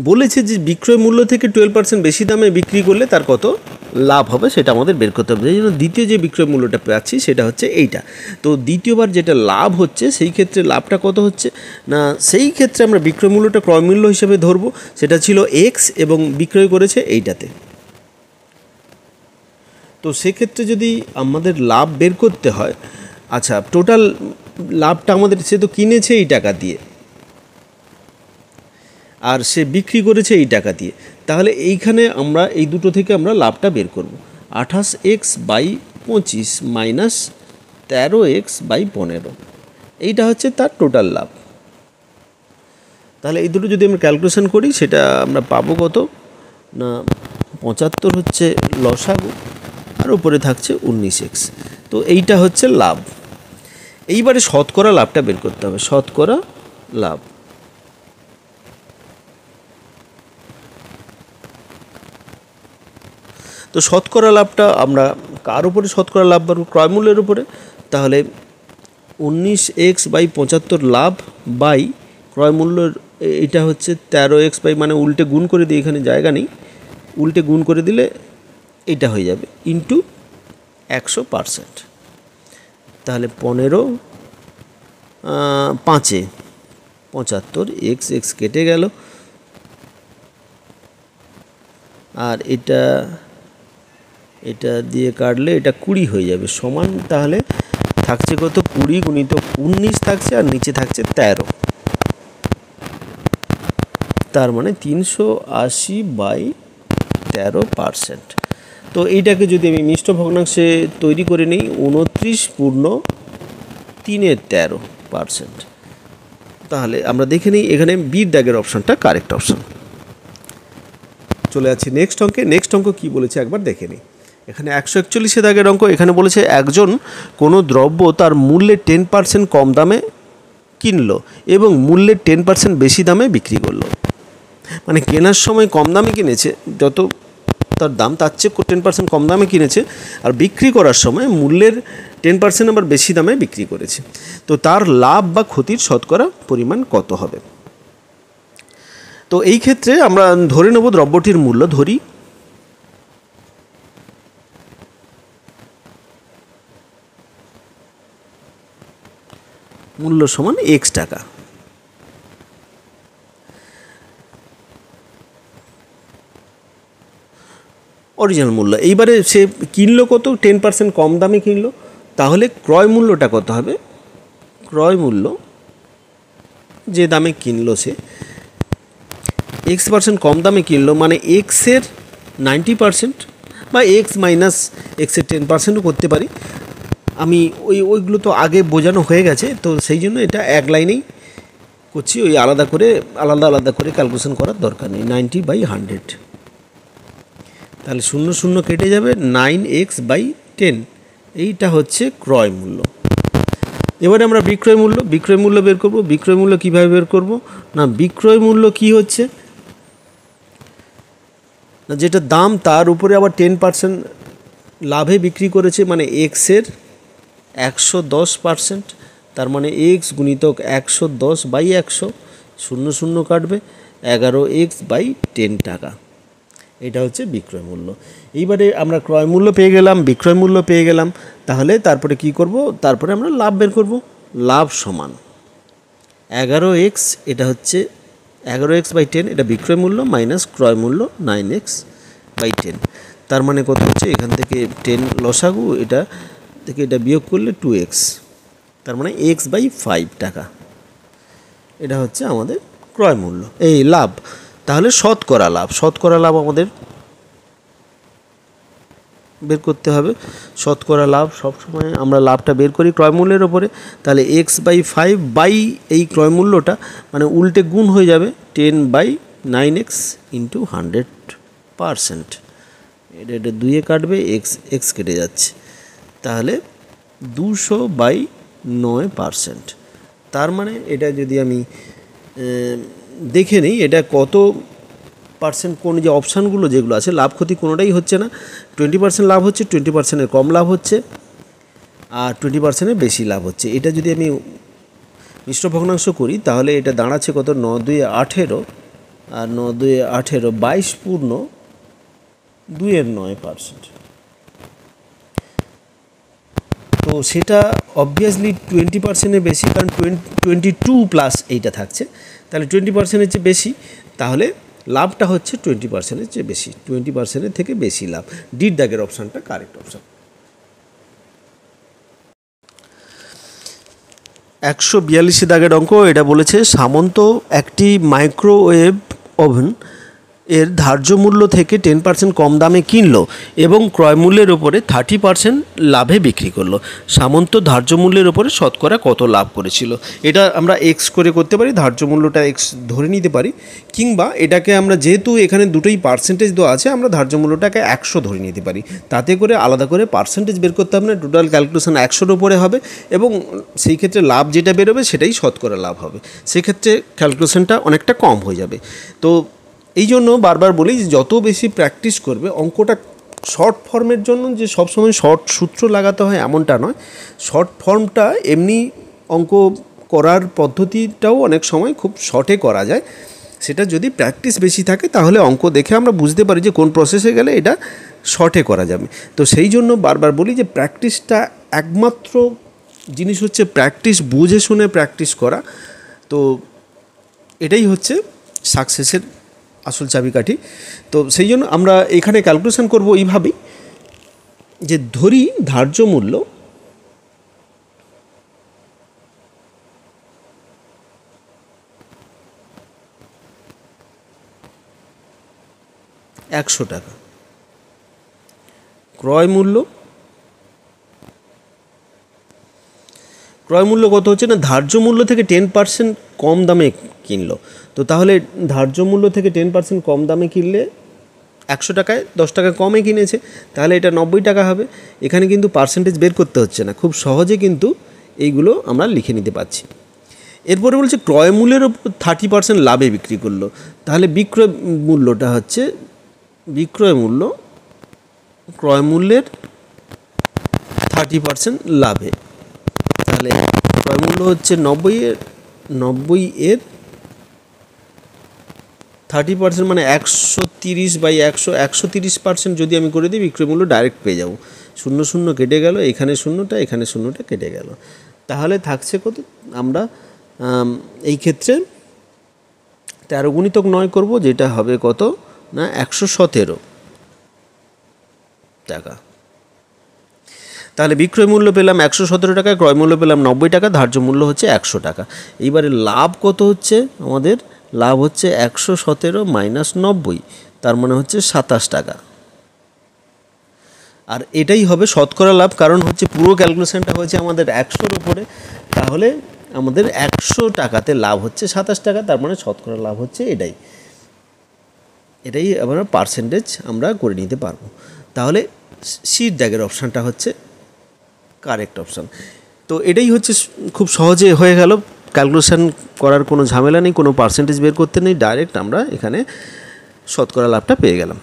বলেছে যে বিক্রয় মূল্য থেকে 12% বেশি দামে বিক্রি করলে তার কত লাভ হবে সেটা আমাদের বের করতে হবে। এই জন্য দ্বিতীয় যে বিক্রয় মূল্যটা পাচ্ছি সেটা হচ্ছে এইটা। তো দ্বিতীয়বার যেটা লাভ হচ্ছে সেই ক্ষেত্রে লাভটা কত হচ্ছে না, সেই ক্ষেত্রে আমরা বিক্রয় মূল্যটা ক্রয় মূল্য হিসেবে ধরবো, সেটা ছিল এক্স এবং বিক্রয় করেছে এইটাতে। তো সেক্ষেত্রে যদি আমাদের লাভ বের করতে হয়, আচ্ছা টোটাল লাভটা আমাদের, সে তো কিনেছে এই টাকা দিয়ে আর সে বিক্রি করেছে এই টাকা দিয়ে, তাহলে এইখানে আমরা এই দুটো থেকে আমরা লাভটা বের করব। 28x/25 মাইনাস 13x/15, এইটা হচ্ছে তার টোটাল লাভ। তাহলে এই দুটো যদি আমরা ক্যালকুলেশন করি সেটা আমরা পাবো কত না, 75 হচ্ছে লসাগু আর উপরে থাকছে 19x। তো এইটা হচ্ছে লাভ। এইবারে শতকরা লাভটা বের করতে হবে, শতকরা লাভ। তো শতকরা লাভটা আমরা কার উপরে শতকরা লাভ পাবো? ক্রয় মূল্যের উপরে। তাহলে 19x/75 লাভ বাই ক্রয় মূল্যের, এটা হচ্ছে 13x মানে উল্টে গুণ করে দিই, এখানে জায়গা নেই, উল্টে গুণ করে দিলে এটা হয়ে যাবে ইন্টু 100%। তাহলে 15×5=75, এক্স কেটে গেল, আর এটা দিয়ে কাটলে এটা 20 হয়ে যাবে, সমান তাহলে থাকছে কত, 20 × 19 থাকছে আর নিচে থাকছে 13, তার মানে 380/13%। তো এইটাকে যদি আমি মিশ্র ভগ্নাংশে তৈরি করে নিই, 29/3%, তাহলে আমরা দেখে নিই এখানে বির দাগের অপশানটা কারেক্ট অপশান। চলে যাচ্ছি নেক্সট অঙ্কে। নেক্সট অঙ্ক কী বলেছে একবার দেখে নিই। এখানে 141 দাগের অঙ্ক। এখানে বলেছে একজন কোনো দ্রব্য তার মূল্যের 10% কম দামে কিনলো এবং মূল্যের 10% বেশি দামে বিক্রি করলো। মানে কেনার সময় কম দামে কিনেছে, যত তার দাম তার চেয়ে 10% কম দামে কিনেছে, আর বিক্রি করার সময় মূল্যের 10% আবার বেশি দামে বিক্রি করেছে। তো তার লাভ বা ক্ষতির শতকরা পরিমাণ কত হবে? তো এই ক্ষেত্রে আমরা ধরে নেব দ্রব্যটির মূল্য, ধরি মূল্য সমান এক্স টাকা। অরিজিনাল মূল্য। এইবারে সে কিনলো কত, 10% কম দামে কিনলো, তাহলে ক্রয় মূল্যটা কত হবে? ক্রয় মূল্য যে দামে কিনলো সে X% কম দামে কিনলো, মানে এক্সের 90% বা এক্স মাইনাস এক্সের 10%ও করতে পারি আমি। ওইগুলো তো আগে বোঝানো হয়ে গেছে, তো সেই জন্য এটা এক লাইনেই করছি, ওই আলাদা করে ক্যালকুলেশন করার দরকার নেই। 90/100, তাহলে 0 0 কেটে যাবে, 9x/10, এইটা হচ্ছে ক্রয় মূল্য। এবারে আমরা বিক্রয় মূল্য বের করব। বিক্রয় মূল্য কীভাবে বের করব? না, বিক্রয় মূল্য কি হচ্ছে না, যেটা দাম তার উপরে আবার 10% লাভে বিক্রি করেছে, মানে এক্সের 110%, তার মানে এক্স গুণিতক 110/100, 0 0 কাটবে, 11x/10 টাকা। এটা হচ্ছে বিক্রয় মূল্য। এইবারে আমরা ক্রয় মূল্য পেয়ে গেলাম, বিক্রয় মূল্য পেয়ে গেলাম, তাহলে তারপরে কি করব? তারপরে আমরা লাভ বের করব। লাভ সমান 11x, এটা হচ্ছে 11x/10, এটা বিক্রয় মূল্য, মাইনাস ক্রয় মূল্য 9x/10, তার মানে কত হচ্ছে? এখান থেকে 10 লসাগু, এটা থেকে এটা বিয়োগ করলে 2x, তার মানে x/5 টাকা। এটা হচ্ছে আমাদের ক্রয় মূল্য, এই লাভ। তাহলে শতকরা লাভ আমাদের বের করতে হবে। শতকরা লাভ সবসময় আমরা লাভটা বের করি ক্রয় মূল্যের ওপরে, তাহলে x/5 বাই এই ক্রয় মূল্যটা মানে উল্টে গুণ হয়ে যাবে 10/9x ইন্টু 100%। এটা 2 কাটবে, এক্স কেটে যাচ্ছে, তাহলে 200/9%। তার মানে এটা যদি আমি দেখে নিই, এটা কত পার্সেন্ট, কোন যে অপশানগুলো যেগুলো আছে, লাভ ক্ষতি কোনোটাই হচ্ছে না। 20% লাভ হচ্ছে, 20%-এর কম লাভ হচ্ছে, আর 20%-এর বেশি লাভ হচ্ছে। এটা যদি আমি মিশ্র ভগ্নাংশ করি, তাহলে এটা দাঁড়াচ্ছে কত? 9 2 18, আর 9 2 18, 22 পূর্ণ 2/9%। তো সেটা অবভিয়াসলি 20%-এর বেশি, কারণ 22+ এইটা থাকছে, তাহলে 20%-এর চেয়ে বেশি, তাহলে লাভটা হচ্ছে 20%-এর চেয়ে বেশি, 20%-এর থেকে বেশি লাভ। ডির দাগের অপশানটা কারেক্ট অপশান। 142 দাগের অঙ্ক, এটা বলেছে সামন্ত একটি মাইক্রোওয়েভ ওভেন এর ধার্য মূল্য থেকে 10% কম দামে কিনলো এবং ক্রয় মূল্যের ওপরে 30% লাভে বিক্রি করলো। সামন্ত ধার্য মূল্যের ওপরে শতকরা কত লাভ করেছিল? এটা আমরা এক্স করে করতে পারি, ধার্য মূল্যটা এক্স ধরে নিতে পারি, কিংবা এটাকে আমরা যেহেতু এখানে দুটোই পার্সেন্টেজ দেওয়া আছে, আমরা ধার্য মূল্যটাকে 100 ধরে নিতে পারি। তাতে করে আলাদা করে পার্সেন্টেজ বের করতে হবে না, টোটাল ক্যালকুলেশন 100-র উপরে হবে, এবং সেই ক্ষেত্রে লাভ যেটা বেরোবে সেটাই শতকরা লাভ হবে। সেক্ষেত্রে ক্যালকুলেশনটা অনেকটা কম হয়ে যাবে। তো এই জন্য বারবার বলি যে যত বেশি প্র্যাকটিস করবে অঙ্কটা, শর্ট ফর্মের জন্য যে সবসময় শর্ট সূত্র লাগাতে হয় এমনটা নয়, শর্ট ফর্মটা এমনি অঙ্ক করার পদ্ধতিটাও অনেক সময় খুব শর্টে করা যায়। সেটা যদি প্র্যাকটিস বেশি থাকে তাহলে অঙ্ক দেখে আমরা বুঝতে পারি যে কোন প্রসেসে গেলে এটা শর্টে করা যাবে। তো সেই জন্য বারবার বলি যে প্র্যাকটিসটা একমাত্র জিনিস হচ্ছে, প্র্যাকটিস বুঝে শুনে প্র্যাকটিস করা। তো এটাই হচ্ছে সাকসেসের আসল চাবিকাঠি। তো সেই জন্য আমরা এখানে ক্যালকুলেশন করব এইভাবেই, যে ধরি ধার্য মূল্য 100 টাকা, ক্রয় মূল্য কত হচ্ছে না, ধার্য মূল্য থেকে 10% কম দামে কিনলো। তো তাহলে ধার্য মূল্য থেকে 10% কম দামে কিনলে 100 টাকায় 10 টাকা কমে কিনেছে, তাহলে এটা 90 টাকা হবে। এখানে কিন্তু পার্সেন্টেজ বের করতে হচ্ছে না, খুব সহজে কিন্তু এইগুলো আমরা লিখে নিতে পারছি। এরপরে বলছে ক্রয় মূল্যের ওপর 30% লাভে বিক্রি করলো, তাহলে বিক্রয় মূল্যটা হচ্ছে ক্রয় মূল্যের 30% লাভে, তাহলে ক্রয় মূল্য হচ্ছে 90 এর 30% মানে 130/100, 130% যদি আমি করে দিই বিক্রয় মূল্য ডাইরেক্ট পেয়ে যাব। 0 0 কেটে গেল, এখানে শূন্যটা কেটে গেল, তাহলে থাকছে কত, আমরা এই ক্ষেত্রে 13 গুণিতক 9 করব, যেটা হবে কত না 117 টাকা। তাহলে বিক্রয় মূল্য পেলাম 117 টাকায়, ক্রয় মূল্য পেলাম 90 টাকা, ধার্য মূল্য হচ্ছে 100 টাকা। এইবারে লাভ কত হচ্ছে আমাদের, লাভ হচ্ছে 117 মাইনাস 90, তার মানে হচ্ছে 27 টাকা। আর এটাই হবে শতকরা লাভ, কারণ হচ্ছে পুরো ক্যালকুলেশনটা হয়েছে আমাদের 100-র উপরে, তাহলে আমাদের 100 টাকাতে লাভ হচ্ছে 27 টাকা, তার মানে শতকরা লাভ হচ্ছে এটাই। এটাই আমরা পার্সেন্টেজ আমরা করে নিতে পারবো। তাহলে সির দাগের অপশানটা হচ্ছে কারেক্ট অপশান। তো এটাই হচ্ছে খুব সহজে হয়ে গেল, ক্যালকুলেশন করার কোনো ঝামেলা নেই, কোনো পার্সেন্টেজ বের করতে নেই, ডাইরেক্ট আমরা এখানে শতকরা লাভটা পেয়ে গেলাম।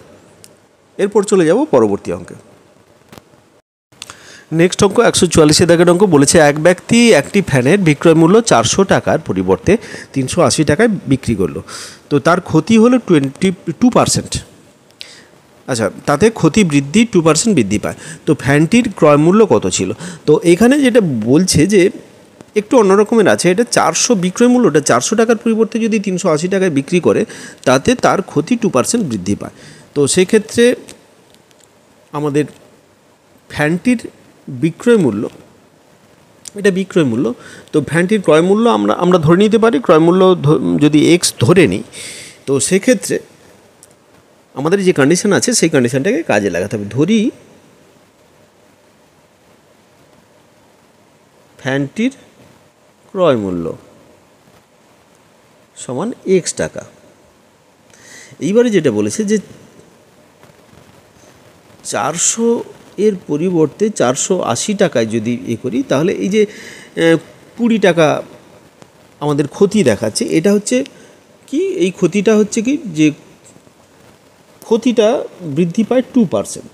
এরপর চলে যাব পরবর্তী অঙ্কে। নেক্সট অঙ্ক 144 দাগের অঙ্ক বলেছে, এক ব্যক্তি একটি ফ্যানের বিক্রয় মূল্য 400 টাকার পরিবর্তে 380 টাকায় বিক্রি করলো। তো তার ক্ষতি হলো 22%। আচ্ছা, তাতে ক্ষতি বৃদ্ধি 2% বৃদ্ধি পায়। তো ফ্যানটির ক্রয় মূল্য কত ছিল? তো এখানে যেটা বলছে যে একটু অন্যরকমের আছে, এটা 400 বিক্রয় মূল্যটা 400 টাকার পরিবর্তে যদি 380 টাকায় বিক্রি করে, তাতে তার ক্ষতি 2% বৃদ্ধি পায়। তো সেক্ষেত্রে আমাদের ফ্যানটির বিক্রয় মূল্য, এটা বিক্রয় মূল্য, তো ফ্যানটির ক্রয় মূল্য আমরা ধরে নিতে পারি, ক্রয় মূল্য যদি এক্স ধরে নিই, তো সেক্ষেত্রে আমাদের যে কন্ডিশন আছে সেই কন্ডিশনটাকে কাজে লাগাতে হবে। ধরি ফ্যানটির ক্রয় মূল্য সমান এক্স টাকা। এইবারে যেটা বলেছে যে 400 এর পরিবর্তে 480 টাকায় যদি করি, তাহলে এই যে 20 টাকা আমাদের ক্ষতি দেখাচ্ছে, এটা হচ্ছে কি, এই ক্ষতিটা হচ্ছে কি, যে ক্ষতিটা বৃদ্ধি পায় 2%।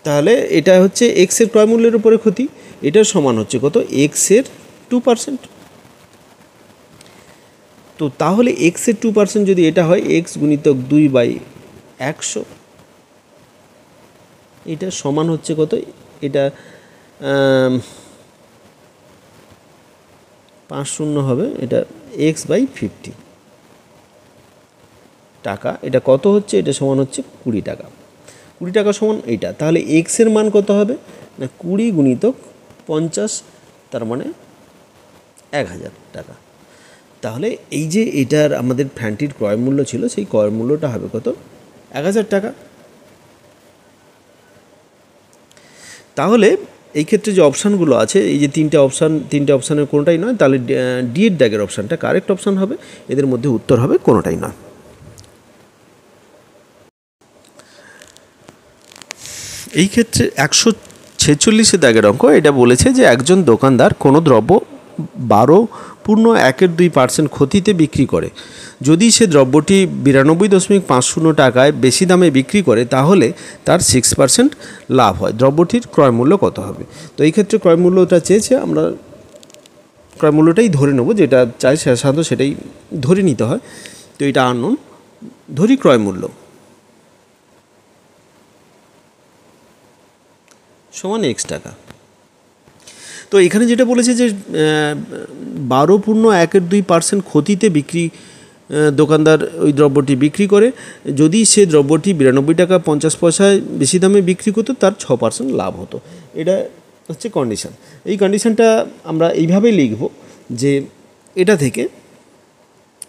তাহলে এটা হচ্ছে এক্সের ক্রয় মূল্যের উপরে ক্ষতি, এটার সমান হচ্ছে কত, এক্সের 2%। তো তাহলে এক্সের 2% যদি এটা হয় এক্স গুণিতক 2/100, এটা সমান হচ্ছে কত, এটা 5 হবে, এটা x/50 টাকা। এটা কত হচ্ছে, এটা সমান হচ্ছে 20 টাকা। 20 টাকা সমান এইটা, তাহলে এক্সের মান কত হবে না 20 গুণিতক 50, তার মানে 1000 টাকা। তাহলে এই যে এটার আমাদের ফ্যানটির ক্রয় মূল্য ছিল, সেই ক্রয় মূল্যটা হবে কত, 1000 টাকা। তাহলে এই ক্ষেত্রে যে অপশানগুলো আছে, এই যে তিনটে অপশানের কোনোটাই নয়, তাহলে ডি এর দাগের অপশানটা কারেক্ট অপশান হবে, এদের মধ্যে উত্তর হবে কোনোটাই নয়। এই ক্ষেত্রে 146 দাগের অঙ্ক, এটা বলেছে যে একজন দোকানদার কোনো দ্রব্য 12.1% ক্ষতিতে বিক্রি করে। যদি সে দ্রব্যটি 92.50 টাকায় বেশি দামে বিক্রি করে, তাহলে তার 6% লাভ হয়। দ্রব্যটির ক্রয় মূল্য কত হবে? তো এই ক্ষেত্রে ক্রয় মূল্যটা চেয়েছে, আমরা ক্রয় মূল্যটাই ধরে নেব, যেটা চাই সাধারণত সেটাই ধরে নিতে হয়। তো এটা আননোন, ধরি ক্রয় মূল্য সমান এক্স টাকা। তো এখানে যেটা বলেছে যে 12.12% ক্ষতিতে বিক্রি, দোকানদার ওই দ্রব্যটি বিক্রি করে, যদি সে দ্রব্যটি 92 টাকা 50 পয়সায় বেশি দামে বিক্রি করতো, তার 6% লাভ হতো। এটা হচ্ছে কন্ডিশন। এই কন্ডিশনটা আমরা এইভাবেই লিখব, যে এটা থেকে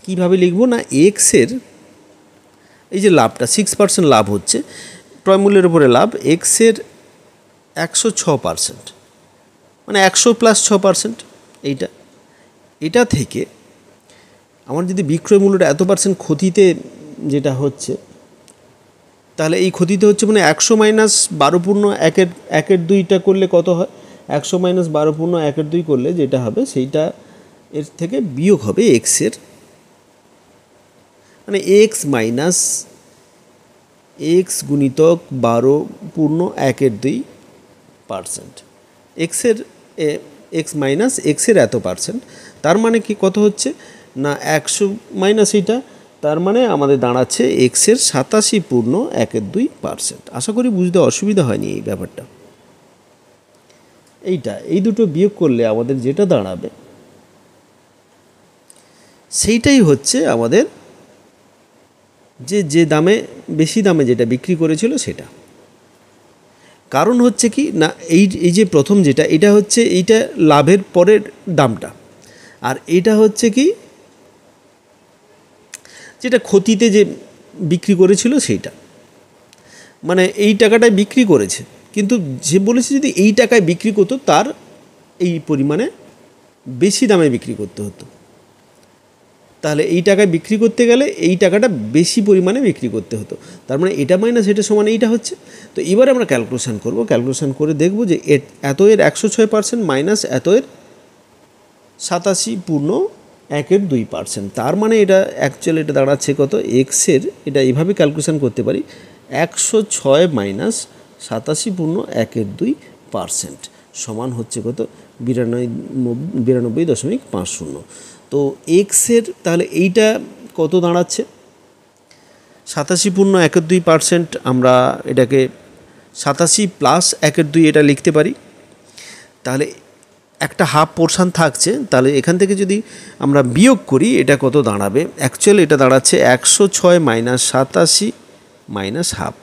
কীভাবে লিখব না, এক্সের এই যে লাভটা 6% লাভ হচ্ছে, ক্রয় মূল্যের উপরে লাভ, এক্সের 106%, মানে 100 + 6%, এটা থেকে আমার যদি বিক্রয় মূল্যটা এত পার্সেন্ট ক্ষতিতে যেটা হচ্ছে, তাহলে এই ক্ষতিতে হচ্ছে মানে 100 মাইনাস 12.1/2 করলে কত হয়, 100 মাইনাস 12.1/2 করলে যেটা হবে সেইটা এর থেকে বিয়োগ হবে এক্সের, মানে এক্স মাইনাস এক্স গুণিতক 12.1/2%, এক্সের এক্স মাইনাস এক্সের এত পার্সেন্ট, তার মানে কি কত হচ্ছে না 100 মাইনাস এইটা, তার মানে আমাদের দাঁড়াচ্ছে এক্সের 87.12%। আশা করি বুঝতে অসুবিধা হয়নি এই ব্যাপারটা। এই দুটো বিয়োগ করলে আমাদের যেটা দাঁড়াবে সেইটাই হচ্ছে আমাদের যে দামে বেশি দামে যেটা বিক্রি করেছিল সেটা। কারণ হচ্ছে কি না, এই যে প্রথম যেটা, এটা হচ্ছে এইটা লাভের পরের দামটা, আর এটা হচ্ছে কি যেটা ক্ষতিতে যে বিক্রি করেছিল সেইটা, মানে এই টাকাটায় বিক্রি করেছে, কিন্তু যে বলেছে যদি এই টাকায় বিক্রি করতো তার এই পরিমাণে বেশি দামে বিক্রি করতে হতো, তাহলে এই টাকায় বিক্রি করতে গেলে এই টাকাটা বেশি পরিমাণে বিক্রি করতে হতো, তার মানে এটা মাইনাস এটা সমান এইটা হচ্ছে। তো এবারে আমরা ক্যালকুলেশান করব, ক্যালকুলেশান করে দেখব যে এত এর 106% মাইনাস এত এর 87.1/2%, তার মানে এটা অ্যাকচুয়ালি এটা দাঁড়াচ্ছে কত, এক্সের এটা এইভাবে ক্যালকুলেশান করতে পারি 106 মাইনাস 87.1/2% সমান হচ্ছে কত 92.50। তো এক্সের তাহলে এইটা কত দাঁড়াচ্ছে 87.1/2%, আমরা এটাকে 87 প্লাস 1/2 এটা লিখতে পারি। তাহলে একটা হাফ পোর্শান থাকছে, তাহলে এখান থেকে যদি আমরা বিয়োগ করি এটা কত দাঁড়াবে, অ্যাকচুয়ালি এটা দাঁড়াচ্ছে 106 মাইনাস 87 মাইনাস হাফ।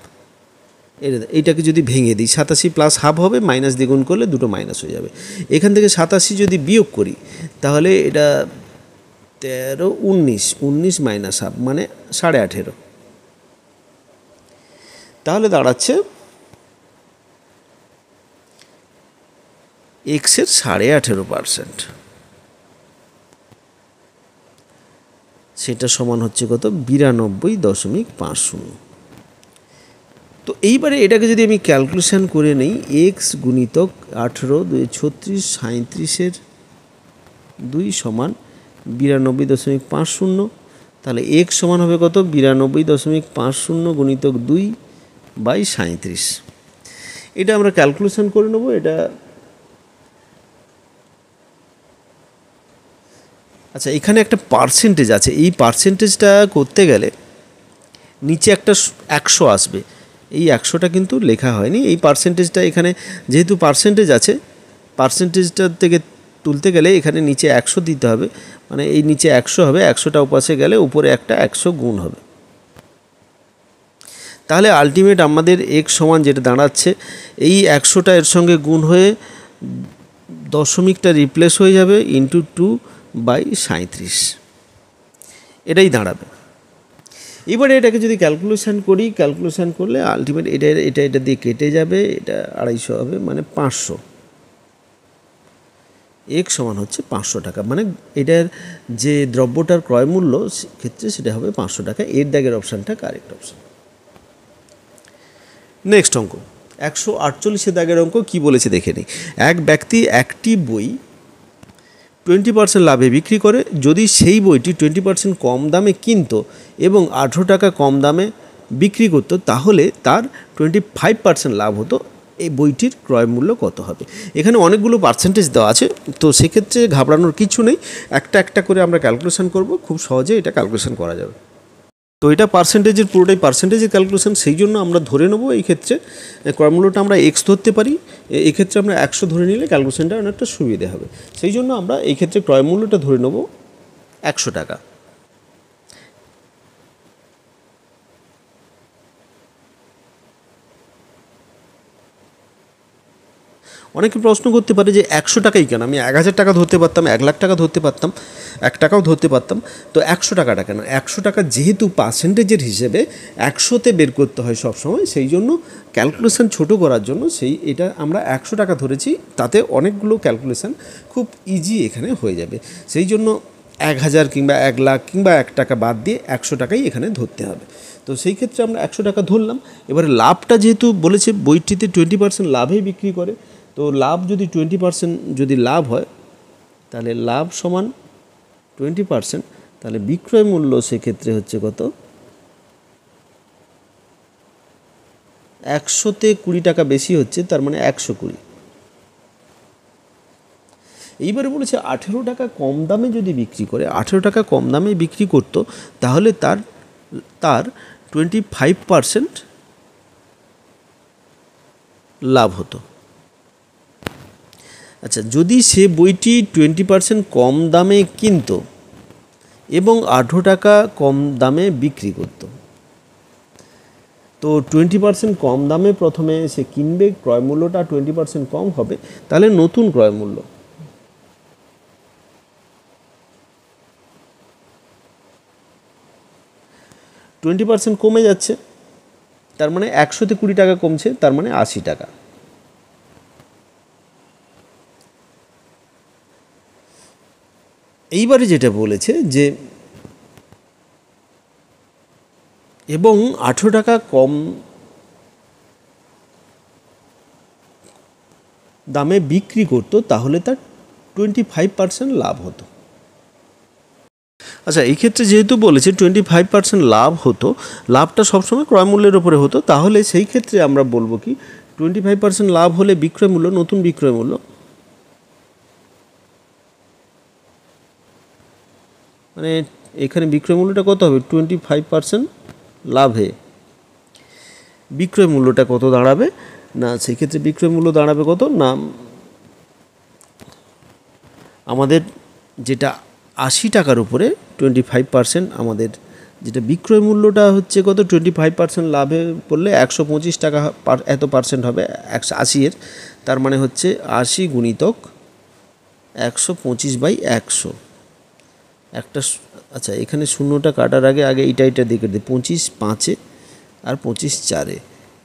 এইটাকে যদি ভেঙে দিই 87 প্লাস হাফ হবে, মাইনাস দ্বিগুণ করলে দুটো মাইনাস হয়ে যাবে। এখান থেকে 87 যদি বিয়োগ করি তাহলে এটা 19 মাইনাস হাফ মানে 18.5, তাহলে দাঁড়াচ্ছে এক্সের 18.5%, সেটা সমান হচ্ছে কত 92.50। তো এইবারে এটাকে যদি আমি ক্যালকুলেশান করে নিই, এক্স গুণিতক 18 2 36 37 2 সমান 92.50, তাহলে এক্স সমান হবে কত 92.50 গুণিতক 2/37। এটা আমরা ক্যালকুলেশান করে নেব। এটা আচ্ছা, এখানে একটা পার্সেন্টেজ আছে, এই পার্সেন্টেজটা করতে গেলে নিচে একটা 100 আসবে, এই 100টা কিন্তু লেখা হয়নি। এই পার্সেন্টেজটা এখানে যেহেতু পার্সেন্টেজ আছে, পার্সেন্টেজটা থেকে তুলতে গেলে এখানে নিচে 100 দিতে হবে, মানে এই নিচে 100 হবে, 100টা উপাসে গেলে উপরে একটা 100 গুণ হবে। তাহলে আলটিমেট আমাদের এক্স সমান যেটা দাঁড়াচ্ছে, এই 100টা এর সঙ্গে গুণ হয়ে দশমিকটা রিপ্লেস হয়ে যাবে ইন্টু 2/37, এটাই দাঁড়াবে। এবারে এটাকে যদি ক্যালকুলেশান করি, ক্যালকুলেশান করলে আলটিমেট এটা দিয়ে কেটে যাবে, এটা 250 হবে, মানে 500। এক্স সমান হচ্ছে 500 টাকা, মানে এটার যে দ্রব্যটার ক্রয় মূল্য ক্ষেত্রে সেটা হবে 500 টাকা। এর দাগের অপশানটা কারেক্ট অপশান। নেক্সট অঙ্ক 148 দাগের অঙ্ক কি বলেছে দেখে নিই। এক ব্যক্তি একটি বই 20% লাভে বিক্রি করে, যদি সেই বইটি 20% কম দামে কিনত এবং 18 টাকা কম দামে বিক্রি করতো, তাহলে তার 25% লাভ হতো। এই বইটির ক্রয় মূল্য কত হবে? এখানে অনেকগুলো পার্সেন্টেজ দেওয়া আছে, তো সেক্ষেত্রে ঘাবড়ানোর কিছু নেই, একটা একটা করে আমরা ক্যালকুলেশন করব, খুব সহজে এটা ক্যালকুলেশন করা যাবে। তো এটা পার্সেন্টেজের পুরোটাই পার্সেন্টেজের ক্যালকুলেশন, সেই জন্য আমরা ধরে নেব এই ক্ষেত্রে ক্রয়মূল্যটা আমরা এক্স ধরতে পারি, এই ক্ষেত্রে আমরা 100 ধরে নিলে ক্যালকুলেশনটা অনেকটা সুবিধে হবে। সেই জন্য আমরা এই ক্ষেত্রে ক্রয়মূল্যটা ধরে নেব 100 টাকা। অনেকে প্রশ্ন করতে পারে যে 100 টাকাই কেন, আমি 1000 টাকা ধরতে পারতাম, 1 লাখ টাকা ধরতে পারতাম, 1 টাকাও ধরতে পারতাম, তো 100 টাকাটা কেন? 100 টাকা যেহেতু পার্সেন্টেজের হিসেবে 100তে বের করতে হয় সবসময়, সেই জন্য ক্যালকুলেশন ছোট করার জন্য এটা আমরা 100 টাকা ধরেছি, তাতে অনেকগুলো ক্যালকুলেশন খুব ইজি এখানে হয়ে যাবে। সেই জন্য 1000 কিংবা 1 লাখ কিংবা 1 টাকা বাদ দিয়ে 100 টাকাই এখানে ধরতে হবে। তো সেই ক্ষেত্রে আমরা 100 টাকা ধরলাম। এবারে লাভটা যেহেতু বলেছে বইটিতে 20% লাভেই বিক্রি করে, তো লাভ যদি 20% যদি লাভ হয়, তাহলে লাভ সমান 20%, তাহলে বিক্রয় মূল্য সেক্ষেত্রে হচ্ছে কত 100তে 20 টাকা বেশি হচ্ছে, তার মানে 120। এইবারে বলেছে 18 টাকা কম দামে যদি বিক্রি করে, 18 টাকা কম দামে বিক্রি করত, তাহলে তার 25% লাভ হতো। আচ্ছা, যদি সে বইটি 20% কম দামে কিনতো এবং 18 টাকা কম দামে বিক্রি করতো, তো 20% কম দামে প্রথমে সে কিনবে, ক্রয় মূল্যটা 20% কম হবে, তাহলে নতুন ক্রয় মূল্য 20% কমে যাচ্ছে, তার মানে 100-তে 20 টাকা কমছে, তার মানে 80 টাকা। এইবারে যেটা বলেছে যে এবং 18 টাকা কম দামে বিক্রি করতো, তাহলে তার 25% লাভ হতো। আচ্ছা, এই ক্ষেত্রে যেহেতু বলেছে 25% লাভ হতো, লাভটা সবসময় ক্রয় মূল্যের ওপরে হতো, তাহলে সেই ক্ষেত্রে আমরা বলবো কি 25% লাভ হলে বিক্রয় মূল্য, নতুন বিক্রয় মূল্য মানে এখানে বিক্রয় মূল্যটা কত হবে? 25% লাভে বিক্রয় মূল্যটা কত দাঁড়াবে না, সেক্ষেত্রে বিক্রয় মূল্য দাঁড়াবে কত না, আমাদের যেটা 80 টাকার উপরে 25% আমাদের যেটা বিক্রয় মূল্যটা হচ্ছে কত, 25% লাভে পড়লে 125 টাকা এত পার্সেন্ট হবে 180-এর, তার মানে হচ্ছে 80 গুণিতক 125/100 একটা। আচ্ছা, এখানে শূন্যটা কাটার আগে এইটা দেখে দিই, 25 5-এ আর 25 4-এ,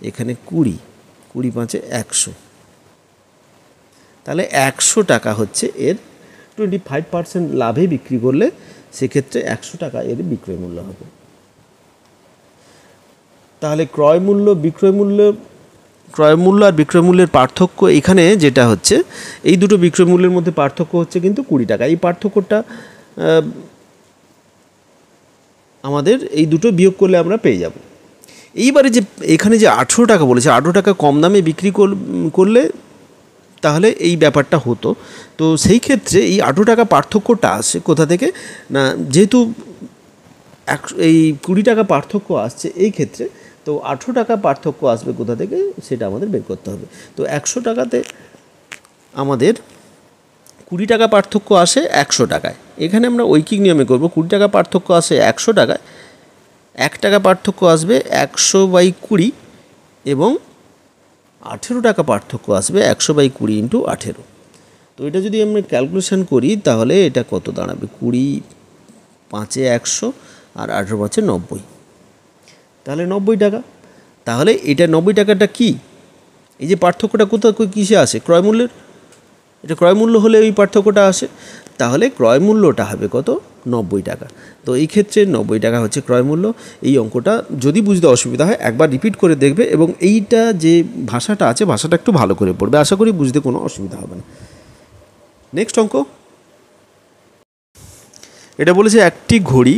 এখানে 20, 20 5-এ 100, তাহলে 100 টাকা হচ্ছে এর 25% লাভে বিক্রি করলে সেক্ষেত্রে 100 টাকা এর বিক্রয় মূল্য হবে। তাহলে ক্রয় মূল্য আর বিক্রয় মূল্যের পার্থক্য এখানে যেটা হচ্ছে, এই দুটো বিক্রয় মূল্যের মধ্যে পার্থক্য হচ্ছে কিন্তু 20 টাকা। এই পার্থক্যটা আমাদের এই দুটো বিয়োগ করলে আমরা পেয়ে যাব। এইবারে যে এখানে যে 18 টাকা বলেছে, 18 টাকা কম দামে বিক্রি করলে তাহলে এই ব্যাপারটা হতো। তো সেই ক্ষেত্রে এই 18 টাকা পার্থক্যটা আসে কোথা থেকে না, যেহেতু এই 20 টাকা পার্থক্য আসছে এই ক্ষেত্রে, তো 18 টাকা পার্থক্য আসবে কোথা থেকে সেটা আমাদের বের করতে হবে। তো 100 টাকাতে আমাদের 20 টাকা পার্থক্য আসে 100 টাকায়, এখানে আমরা ঐকিক নিয়মে করব। 20 টাকা পার্থক্য আসে 100 টাকায়, 1 টাকা পার্থক্য আসবে 100/20 এবং 18 টাকা পার্থক্য আসবে 100/20 ইন্টু 18। তো এটা যদি আমরা ক্যালকুলেশন করি তাহলে এটা কত দাঁড়াবে, 20 5-এ 100 আর 18 5-এ 90, তাহলে 90 টাকা। তাহলে এটা 90 টাকাটা কি, এই যে পার্থক্যটা কোথাও কিসে আসে, ক্রয় মূল্যের, এটা ক্রয় মূল্য হলে এই পার্থক্যটা আসে, তাহলে ক্রয় মূল্যটা হবে কত, 90 টাকা। তো এই ক্ষেত্রে 90 টাকা হচ্ছে ক্রয় মূল্য। এই অঙ্কটা যদি বুঝতে অসুবিধা হয় একবার রিপিট করে দেখবে, এবং এইটা যে ভাষাটা আছে ভাষাটা একটু ভালো করে পড়বে, আশা করি বুঝতে কোনো অসুবিধা হবে না। নেক্সট অঙ্ক, এটা বলেছে একটি ঘড়ি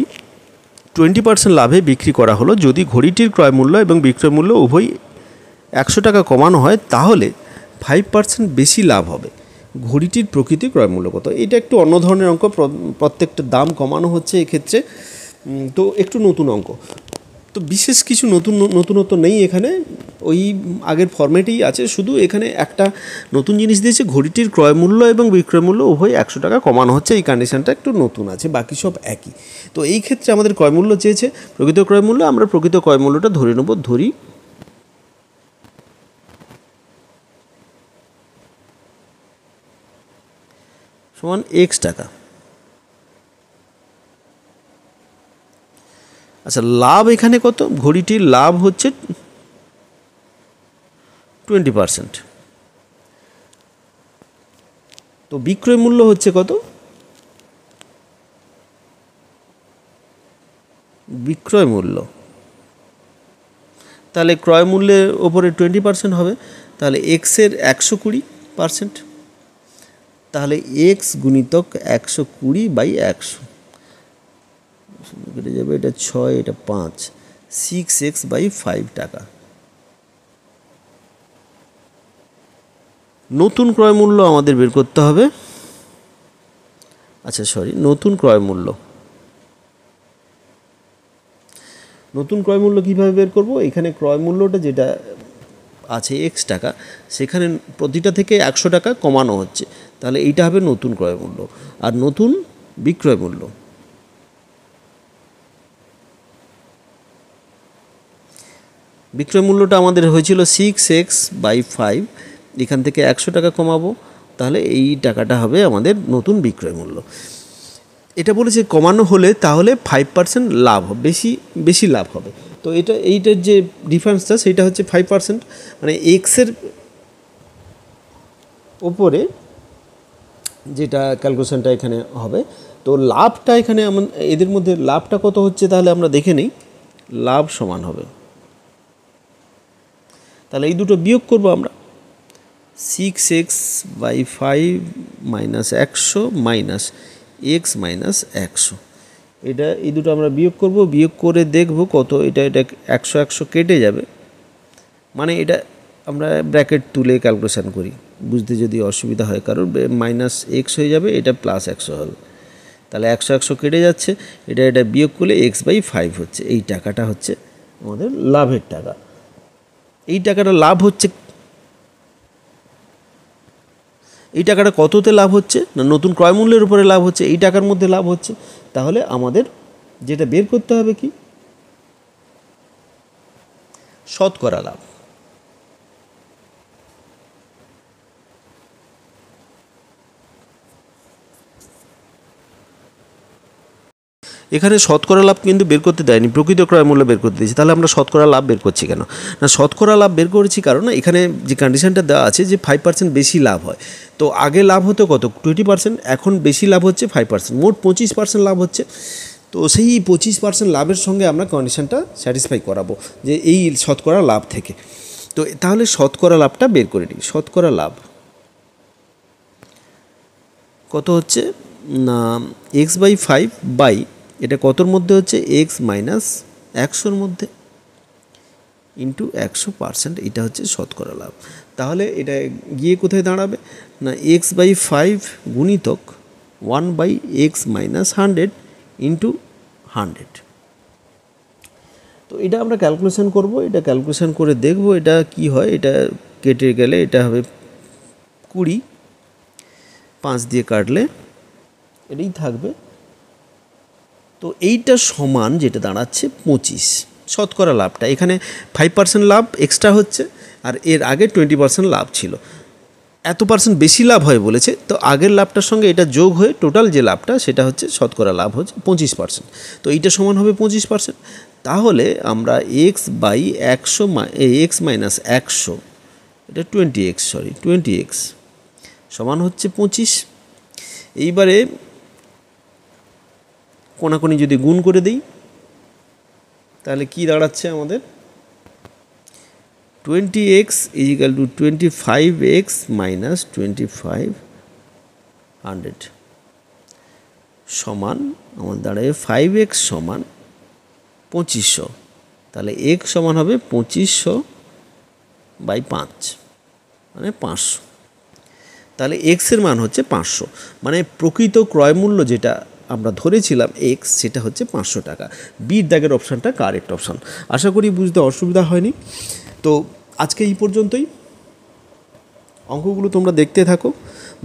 20% লাভে বিক্রি করা হলো, যদি ঘড়িটির ক্রয় মূল্য এবং বিক্রয় মূল্য উভয় 100 টাকা কমানো হয় তাহলে 5% বেশি লাভ হবে, ঘড়িটির প্রকৃত ক্রয় মূল্য কত। এটা একটু অন্য ধরনের অঙ্ক, প্রত্যেকটা দাম কমানো হচ্ছে এক্ষেত্রে, তো একটু নতুন অঙ্ক, তো বিশেষ কিছু নতুনত্ব নেই এখানে, ওই আগের ফরম্যাটেই আছে, শুধু এখানে একটা নতুন জিনিস দিয়েছে, ঘড়িটির ক্রয় মূল্য এবং বিক্রয় মূল্য উভয় 100 টাকা কমানো হচ্ছে, এই কন্ডিশনটা একটু নতুন আছে, বাকি সব একই। তো এই ক্ষেত্রে আমাদের ক্রয় মূল্য চেয়েছে, প্রকৃত ক্রয় মূল্য, আমরা প্রকৃত ক্রয় মূল্যটা ধরে নেব, ধরি সমান x টাকা। আচ্ছা, লাভ এখানে কত, ঘড়িটির লাভ হচ্ছে 20%, তো বিক্রয় মূল্য হচ্ছে কত, বিক্রয় মূল্য, তাহলে ক্রয় মূল্যের ওপরে 20% হবে, তাহলে এক্সের 120%, তাহলে এক্স গুণিতক 120/100 কেটে যাবে, এটা 6 এটা 5, 6x/5 টাকা। নতুন ক্রয় মূল্য আমাদের বের করতে হবে, আচ্ছা সরি, নতুন ক্রয় মূল্য কীভাবে বের করব, এখানে ক্রয় মূল্যটা যেটা আছে x টাকা, সেখানে প্রতিটা থেকে 100 টাকা কমানো হচ্ছে, তাহলে এইটা হবে নতুন ক্রয় মূল্য আর নতুন বিক্রয় মূল্য। বিক্রয় মূল্যটা আমাদের হয়েছিল 6x/5, এখান থেকে 100 টাকা কমাবো, তাহলে এই টাকাটা হবে আমাদের নতুন বিক্রয় মূল্য। এটা বলেছে কমানো হলে তাহলে 5% লাভ হবে, বেশি লাভ হবে। তো এইটার যে ডিফারেন্সটা সেটা হচ্ছে 5%, মানে এক্সের ওপরে যেটা ক্যালকুলেশনটা এখানে হবে। তো লাভটা এখানে এদের মধ্যে লাভটা কত হচ্ছে তাহলে আমরা দেখে নিই। লাভ সমান হবে, তাহলে এই দুটো বিয়োগ করব আমরা, 6x/5 - 100 মাইনাস x - 100, এটা এই দুটো আমরা বিয়োগ করব। বিয়োগ করে দেখব কত, এটা 100 কেটে যাবে, মানে এটা আমরা ব্র্যাকেট তুলে ক্যালকুলেশন করি, বুঝতে যদি অসুবিধা হয় কারণ -x হয়ে যাবে, এটা +100 হবে, তাহলে 100 কেটে যাচ্ছে, এটা বিয়োগ করলে x/5 হচ্ছে। এই টাকাটা হচ্ছে আমাদের লাভের টাকা। এই টাকাটা লাভ হচ্ছে, এই টাকাটা কততে লাভ হচ্ছে না নতুন ক্রয় মূল্যের উপরে লাভ হচ্ছে, এই টাকার মধ্যে লাভ হচ্ছে। তাহলে আমাদের যেটা বের করতে হবে কি, শতকরা লাভ। এখানে শতকরা লাভ কিন্তু বের করতে দেয়নি, প্রকৃত ক্রয় মূল্য বের করতে দিয়েছে। তাহলে আমরা শতকরা লাভ বের করছি কেন না, শতকরা লাভ বের করেছি কারণ এখানে যে কন্ডিশনটা দেওয়া আছে যে 5% বেশি লাভ হয়। তো আগে লাভ হতো কত 20%, এখন বেশি লাভ হচ্ছে 5%, মোট 25% লাভ হচ্ছে। তো সেই 25% লাভের সঙ্গে আমরা কন্ডিশনটা স্যাটিসফাই করাবো যে এই শতকরা লাভ থেকে। তো তাহলে শতকরা লাভটা বের করে নিই। শতকরা লাভ কত হচ্ছে না, x/5 বাই এটা কতর মধ্যে হচ্ছে x - 100-র মধ্যে ইন্টু 100%, এটা হচ্ছে শতকরা লাভ। তাহলে এটা গিয়ে কোথায় দাঁড়াবে না, x/5 গুণিতক 1/x - 100 ইন্টু 100। তো এটা আমরা ক্যালকুলেশন করব, এটা ক্যালকুলেশন করে দেখব এটা কি হয়। এটা কেটে গেলে এটা হবে 20, 5 দিয়ে কাটলে এটাই থাকবে। তো এইটা সমান যেটা দাঁড়াচ্ছে 25 শতকরা লাভটা। এখানে 5% লাভ এক্সট্রা হচ্ছে, আর এর আগে 20% লাভ ছিল। এত পার্সেন্ট বেশি লাভ হয় বলেছে, তো আগের লাভটার সঙ্গে এটা যোগ হয়ে টোটাল যে লাভটা সেটা হচ্ছে শতকরা লাভ হচ্ছে 25%। তো এইটা সমান হবে 25%। তাহলে আমরা x - 100 এটা 20x সমান হচ্ছে 25। এইবারে কোনাকুনি যদি গুণ করে দিই তাহলে কি দাঁড়াচ্ছে আমাদের, 20x = 25x - 2500 সমান আমাদের দাঁড়ায় 5x সমান 2500। তাহলে x সমান হবে 2500/5 মানে 500। তাহলে x এর মান হচ্ছে 500, মানে প্রকৃত ক্রয় মূল্য যেটা আমরা ধরেছিলাম x, সেটা হচ্ছে 500 টাকা। বির দাগের অপশানটা কারেক্ট অপশান। আশা করি বুঝতে অসুবিধা হয়নি। তো আজকে এই পর্যন্তই। অঙ্কগুলো তোমরা দেখতে থাকো,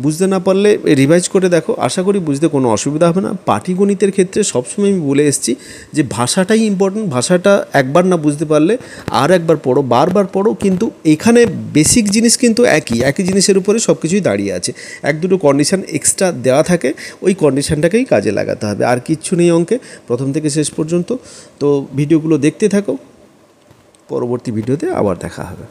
বুঝতে না পারলে রিভাইজ করে দেখো, আশা করি বুঝতে কোনো অসুবিধা হবে না। পাটিগণিতের ক্ষেত্রে সবসময় আমি বলে এসেছি যে ভাষাটাই ইম্পর্টেন্ট। ভাষাটা একবার না বুঝতে পারলে আর একবার পড়ো, বারবার পড়ো, কিন্তু এখানে বেসিক জিনিস কিন্তু একই জিনিসের উপরে সব কিছুই দাঁড়িয়ে আছে। এক দুটো কন্ডিশান এক্সট্রা দেওয়া থাকে, ওই কন্ডিশানটাকেই কাজে লাগাতে হবে, আর কিচ্ছু নেই অঙ্কে প্রথম থেকে শেষ পর্যন্ত। তো ভিডিওগুলো দেখতে থাকো, পরবর্তী ভিডিওতে আবার দেখা হবে।